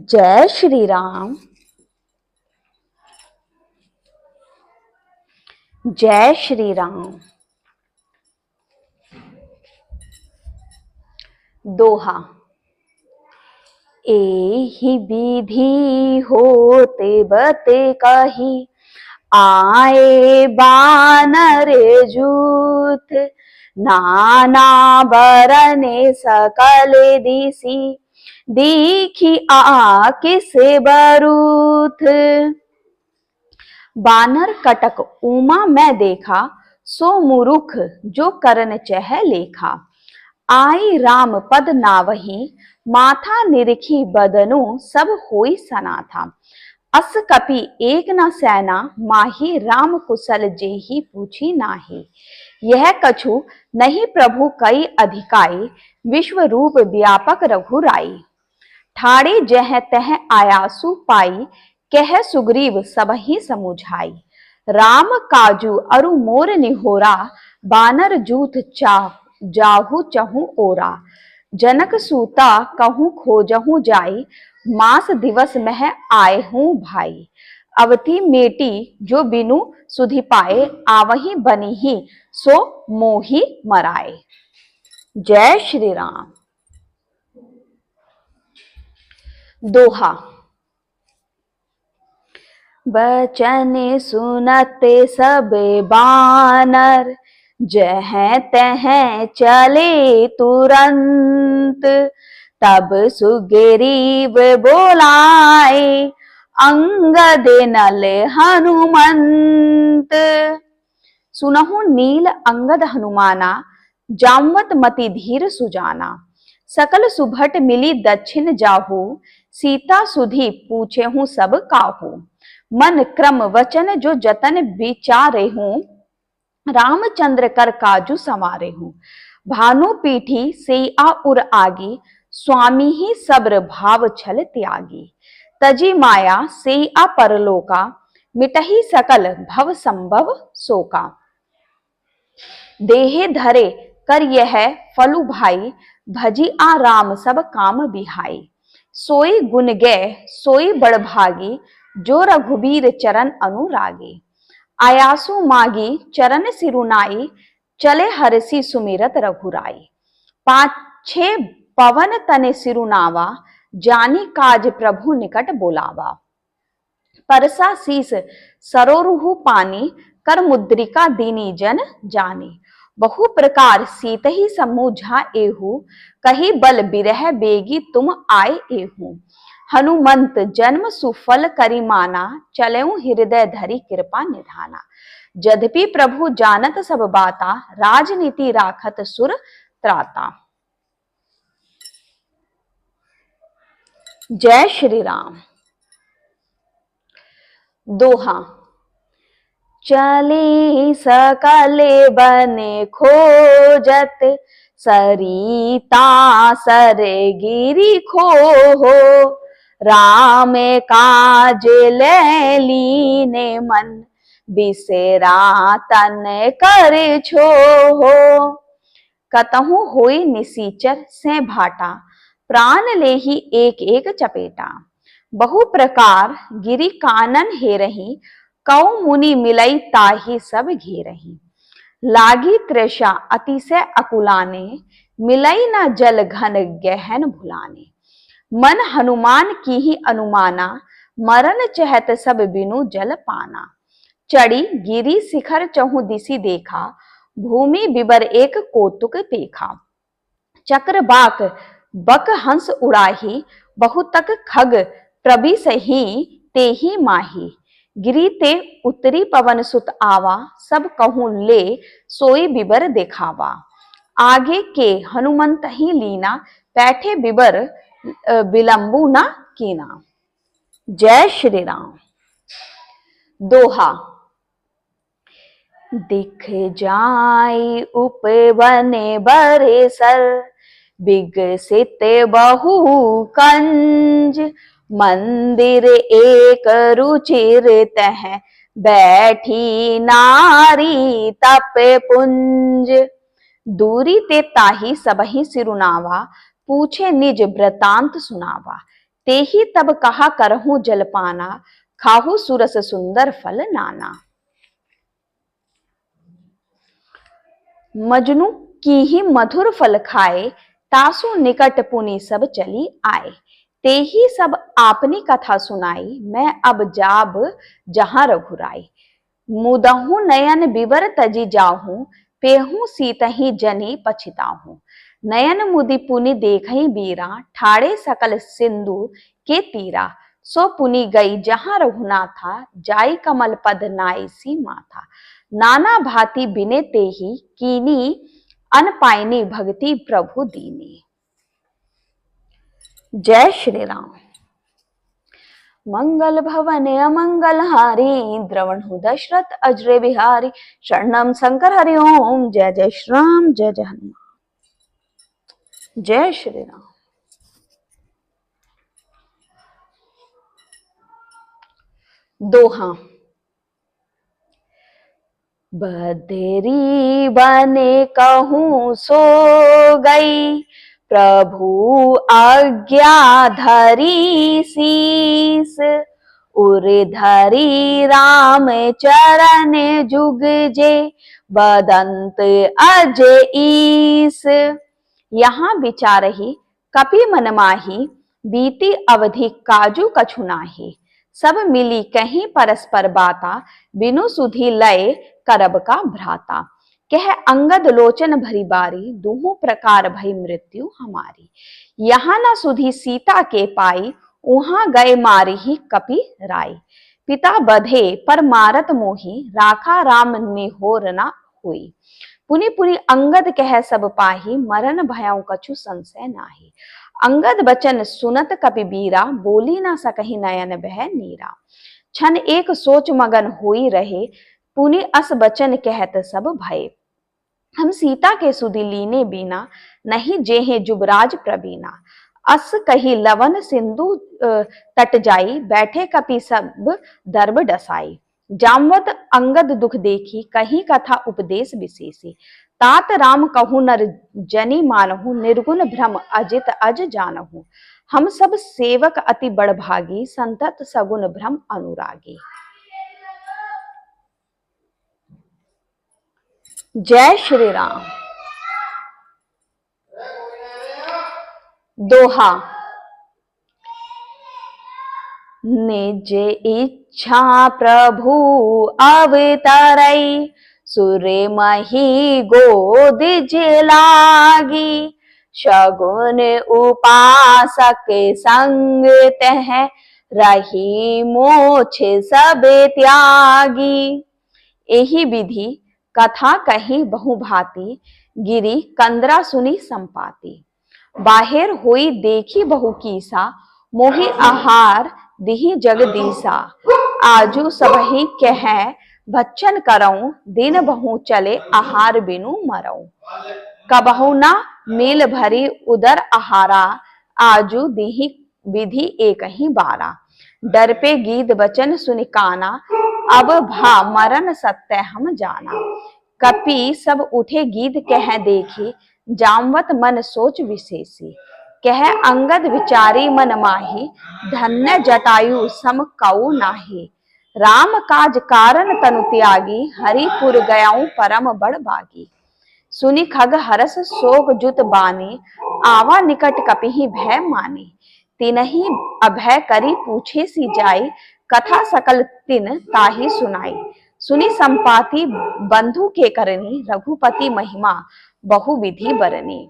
जय श्री राम। जय श्री राम। दोहा। एहि विधि होते बते कही, आए बानर जूथ। नाना बरने सकल दिसी, दीखी आके से बरूथ। बानर कटक उमा मैं देखा, सो मुरुख जो करन चह लेखा। आई राम पद नावही, माथा निरखी बदनु सब होई सना था। अस कपि एक न सैना, माही राम कुशल जेहि पूछी नाही। यह कछु नहीं प्रभु कई अधिकाई, विश्व रूप व्यापक रघुराई। ठाड़े जह तह आयासु पाई, कह सुग्रीव सबहि समुझाई। राम काजू अरु मोर निहोरा, बानर जूथ जाहु चहु ओरा। जनक सूता कहूँ खोजहु जाई, मास दिवस मह आए हूँ भाई। अवति मेटी जो बिनु सुधि पाए, आवही बनिही सो मोहि मराए। जय श्री राम। दोहा। बचन सुनते सबे बानर, जह तह चले तुरंत। तब सुग्रीव बोलाए, अंगद नल हनुमंत। सुनहु नील अंगद हनुमाना, जामवत मति धीर सुजाना। सकल सुभट मिली दक्षिण जाहू, सीता सुधी पूछे हूँ सब काहू। मन क्रम वचन जो जतन विचारे हूँ, रामचंद्र कर काजू संवारे हूँ। भानु पीठी से आ उर आगी, स्वामी ही सब्र भाव छल त्यागी। तजी माया से आ परलोका, मिटही सकल भव संभव शोका। देहे धरे कर यह फलु भाई, भजी आ राम सब काम बिहाई। सोई गुण गय सोई बड़ भागी, जो रघुबीर चरण अनुरागी। आयासु मागी चरण सिरुनाई, चले हरसी सुमिरत रघुराई। पाछे पवन तने सिरुनावा, जानी काज प्रभु निकट बोलावा। परसा शीस सरोरुहु पानी, कर मुद्रिका दीनी जन जानी। बहु प्रकार सीत ही समूझा एहू, कही बल बिरह बेगी तुम आए एहू। हनुमंत जन्म सुफल करी माना, चलेऊ हृदय धरी कृपा निधाना। यद्यपि प्रभु जानत सब बाता, राजनीति राखत सुर त्राता। जय श्री राम। दोहा। चले सकले बने खोजत, सरिता सर गिरी खोहो। राम काज ले लीने मन, बिसेरा तन कर छोहो। कतहु होई निसीचर से भाटा, प्राण लेहि एक एक चपेटा। बहु प्रकार गिरी कानन हेरही, कौ मुनि मिलई ताहि सब घेरही। लागी तृषा अतिशय अकुलाने, मिलई न जल घन गहन भुलाने। मन हनुमान की ही अनुमाना, मरण चहत सब बिनु जल पाना। चढ़ी गिरी शिखर चहु दिसी देखा, भूमि बिबर एक कौतुक पेखा। चक्र बाक बक हंस उड़ाही, बहुतक खग प्रभि सही तेहि माही। गिरी ते उत्तरी पवन सुत आवा, सब कहूँ ले सोई बिबर देखावा। आगे के हनुमंत ही लीना, बैठे बिबर विलंबु न कीना। जय श्री राम। दोहा। दिख जाई उपवने बरेसर, विकसित बहु कंज। मंदिर एक रुचिर तह, बैठी नारी तप पुंज। दूरी ते ताही सबहि सिरुनावा, पूछे निज वृतांत सुनावा। ते ही तब कहा करहूं जलपाना, खाहू सुरस सुंदर फल नाना। मजनू की ही मधुर फल खाए, तासु निकट पुनि सब चली आए। ते ही सब आपनी कथा सुनाई, मैं अब जाब जहां रघुराई। मुदहु नयन विवर तजी जाहूं, पेहू सीतही जनी पछिताहूं। नयन मुदि पुनि देखहि बीरा, ठाड़े सकल सिंधु के तीरा। सो पुनि गई जहां रघुनाथा, जाई कमल पद नाई सी माथा। नाना भांति बिने तेहि, कीनी अनपाइनी भगति प्रभु दीनी। जय श्री राम। मंगल भवन अमंगल हारी, द्रवणु दशरथ अजरे बिहारी। शरणम शंकर हरि ओम। जय जय श्री राम, जय जय हनुमान। जय श्री राम। दोहा। बदरी बने कहूं सो गई, प्रभु आज्ञा धरी शीस। उर धरी राम चरण जुग जे, बदंत अज ईस। यहाँ विचारहि कपि मन माही, बीती अवधि काजू कछु नाही। सब मिली कहीं परस्पर बाता, बिनु सुधी लय करब का भ्राता। कह अंगद लोचन भरी बारी, दुहु प्रकार भई मृत्यु हमारी। यहाँ न सुधी सीता के पाई, उहाँ गए मारी ही कपि राई। पिता बधे पर मारत मोही, राखा राम निहोर न हुई। पुनि पुनि अंगद कह सब पाही, मरण भयउ कछु संशय नाही। अंगद बचन सुनत कपि बीरा, बोली न सकहि नयन बह नीरा। क्षण एक सोच मगन होई रहे, पुनि अस बचन कहत सब भय। हम सीता के सुधि लीने बीना, नहीं जेहे जुबराज प्रवीणा। अस कही लवन सिंधु तट जाई, बैठे कपि सब दर्भ डसाई। जामवत अंगद दुख देखी, कहीं कथा उपदेश विशेषी। तात राम कहूँ नर जनी मानहु, निर्गुण भ्रम अजित अज जानहु। हम सब सेवक अति बड़भागी, संतत सगुन भ्रम अनुरागी। जय श्री राम। दोहा। निज इच्छा प्रभु अवतरई, सुर मही गोद लागी। शगुन उपासक संग तह, रही मोछ सब त्यागी। एही विधि कथा कही बहुभांति, गिरी कंदरा सुनी संपाति। बाहिर होई देखी बहु कीसा, मोहि आहार दिही जगदीसा। आजू सबही कह भक्षण करऊं, दिन बहु चले आहार बिनु मरऊं। कबहु न मील भरी उदर आहारा, आजू दिही विधि एक ही बारा। डर पे गीत वचन सुनि काना, अब भा मरण सत्य हम जाना। कपि सब उठे गीत कह देखी, जामवत मन सोच विशेषी। कह अंगद विचारी मन माही, धन्य जटायु सम कऊ नाही। राम काज कारण तनु त्यागी, हरिपुर गयाऊं परम बड़ बागी। सुनि खग हरस शोक जुत बानी, आवा निकट कपिहि भय मानी। तिनहि अभय करी पूछे सी जाई, कथा सकल तिन ताहि सुनाई। सुनि संपाति बंधु के करनी, रघुपति महिमा बहु विधि बरनी।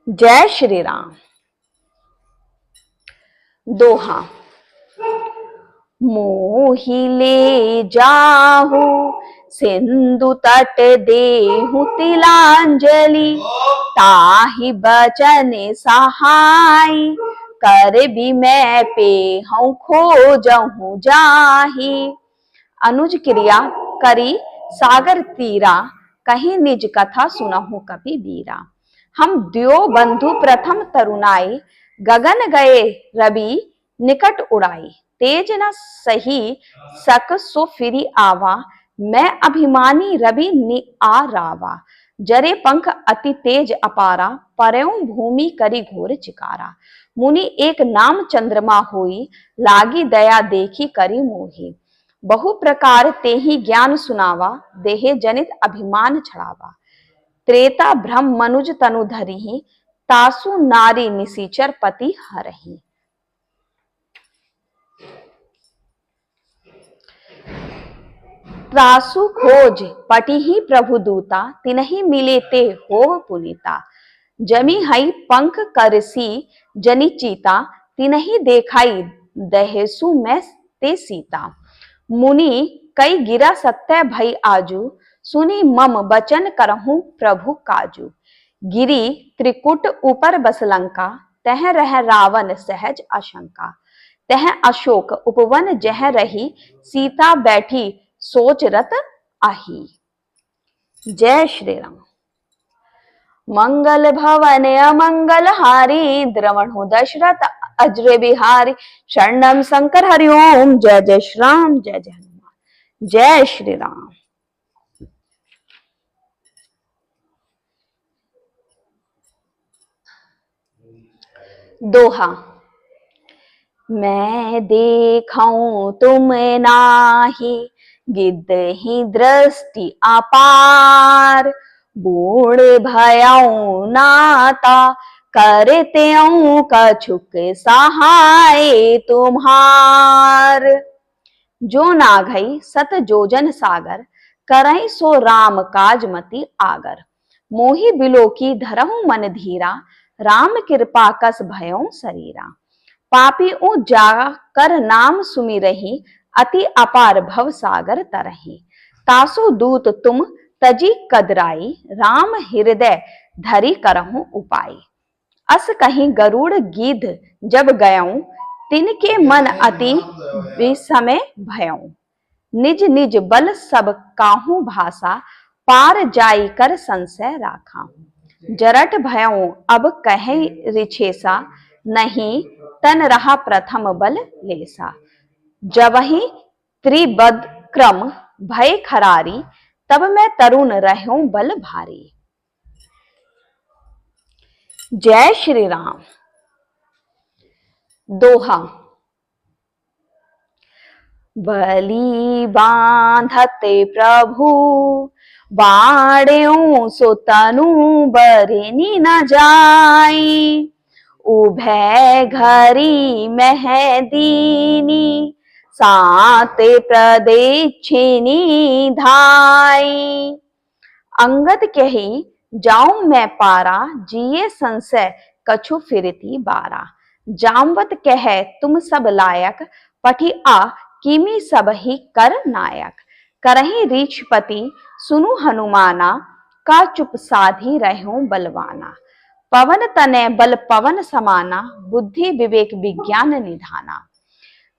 जय श्री राम। दोहा। मोहि ले जाहु सिंधु तट देहु तिलांजलि, ताहि बचन सहाय, कर भी मैं पेहूं खोजहूं जाहि। अनुज क्रिया करी सागर तीरा, कहीं निज कथा सुनहु कपि बीरा। हम द्यो बंधु प्रथम तरुणाई, गगन गए रवि निकट उड़ाई। तेज न सही सक सो फिरी आवा, मैं अभिमानी रवि नि आ रावा। जरे पंख अति तेज अपारा, परयों भूमि करी घोर चिकारा। मुनि एक नाम चंद्रमा होई, लागी दया देखी करी मोही। बहु प्रकार ते ही ज्ञान सुनावा, देहे जनित अभिमान छड़ावा। त्रेता ब्रह्म मनुज तनु धरिहि, तासु नारी निसीचर पति हरहि। त्रासु खोज पटिहि प्रभु दूता, तिनहि मिले ते होव पुनीता। जमी हई पंख करसी जनि चीता, तिनहि देखाई दहेसु मैं ते सीता। मुनि कई गिरा सत्य भई आजू, सुनी मम बचन करहूं प्रभु काजू। गिरी त्रिकुट ऊपर बस लंका, तह रह रावण सहज आशंका। तह अशोक उपवन जह रही, सीता बैठी सोच रत आही। जय श्री राम। मंगल भवन अमंगल हारी, द्रवणु दशरथ अजर बिहारी। शरणम शंकर हरिओम, जय जय श्री राम, जय जय हनुमान। जय श्री राम। दोहा। मैं देखाऊं तुम नाही, गिद्धहि दृष्टि अपार। बूढ़ भयऊ नाता, करतेऊ कछुक सहाय तुम्हार। जो नाघई सत जोजन सागर, करई सो राम काज मति आगर। मोहि बिलो की धरहु मन धीरा, राम कृपा कस भयों शरीरा। पापी ऊ जा कर नाम सुमिरहि, अति अपार भव सागर तरहि। तासु दूत तुम तजी कदराई, राम हृदय धरि करहु उपाय। अस कहीं गरुड़ गीध जब गयऊं, तिनके मन अति विस्मय भयऊं। निज निज बल सब काहू भाषा, पार जाई कर संशय राखा। जरठ भयऊं अब कहे रिछेसा, नहीं तन रहा प्रथम बल लेसा। जबहि त्रिबक्रम भय खरारी, तब मैं तरुण रहूं बल भारी। जय श्री राम। दोहा। बलि बांधते प्रभु, बाड़ेऊ सो तनु बरनी न जाई। उभय घरी मह दीनी, साते प्रदक्षिणी धाई। अंगद कही जाऊं मैं पारा, जिए संशय कछु फिरती बारा। जामवत कह तुम सब लायक, पठी आ किमी सब ही कर नायक। करहि रीछपति सुनु हनुमाना, का चुप साधी रहूं बलवाना। पवन तनय बल पवन समाना, बुद्धि विवेक विज्ञान निधाना।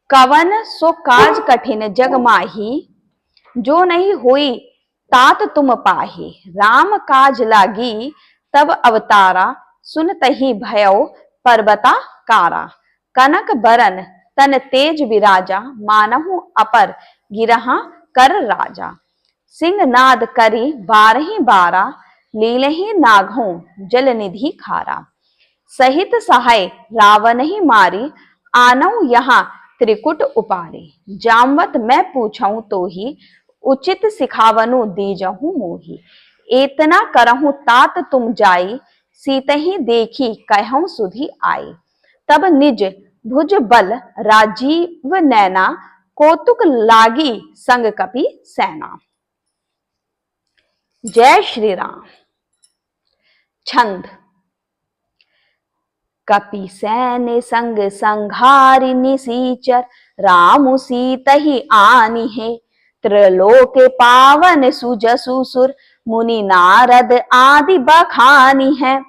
कवन सो काज कठिन जग माही, जो नहीं हुई तात तुम पाही। राम काज लागी तब अवतारा, सुन तही भयउ पर्वता कारा। कनक बरन तन तेज विराजा, मानहु अपर गिरहा कर राजा। सिंह नाद करी बारही बारा, लीलहि नाघों जल निधि खारा। सहित सहाय रावण ही मारी, आनऊ यहाँ त्रिकुट उपारी। जामवत मैं पूछऊं तो ही, उचित सिखावनु दीजहु मोही। एतना करहूं तात तुम जाई, सीतहि देखी कहऊं सुधि आई। तब निज भुज बल राजीव नैना, कौतुक लागी संग कपि सेना। जय श्री राम। छंद। कपि सैन्य संग संघारि निसीचर, रामु सीतहि आनिहे। त्रिलोक पावन सुजसु सुर, मुनि नारद आदि बखानी है।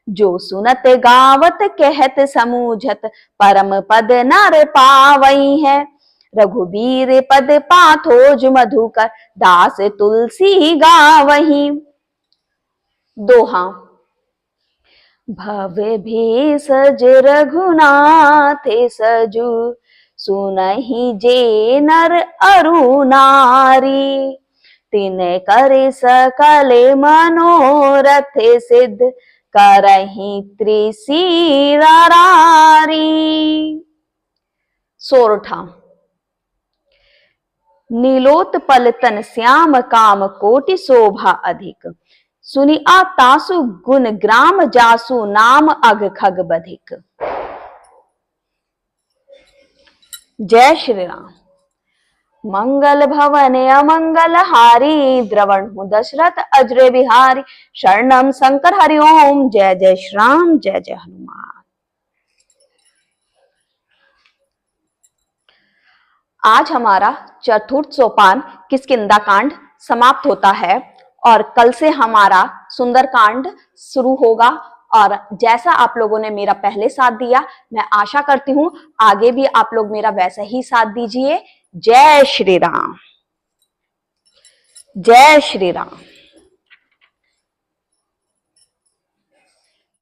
जो सुनत गावत कहत समूझत, परम पद नर पावई है। रघुबीर पद पाथोज मधुकर, दास तुलसी गावही। दोहा। भव भेषज रघुनाथ सजु, सुनहि जे नर अरु नारी। तिने करे सकले मनोरथ सिद्ध करही त्रिशिरारी। सोरठा। नीलोत्पल तन श्याम काम कोटि शोभा अधिक, सुनि तासु गुण ग्राम जासु नाम अघ खग बधिक। जय श्री राम। मंगल भवन अमंगल हारी, द्रवण हूँ दशरथ अजर बिहारी। शरणम शंकर हरि ओम। जय जय श्री राम, जय जय हनुमान। आज हमारा चतुर्थ सोपान किष्किंधा कांड समाप्त होता है और कल से हमारा सुंदरकांड शुरू होगा। और जैसा आप लोगों ने मेरा पहले साथ दिया, मैं आशा करती हूं आगे भी आप लोग मेरा वैसा ही साथ दीजिए। जय श्री राम, जय श्री राम।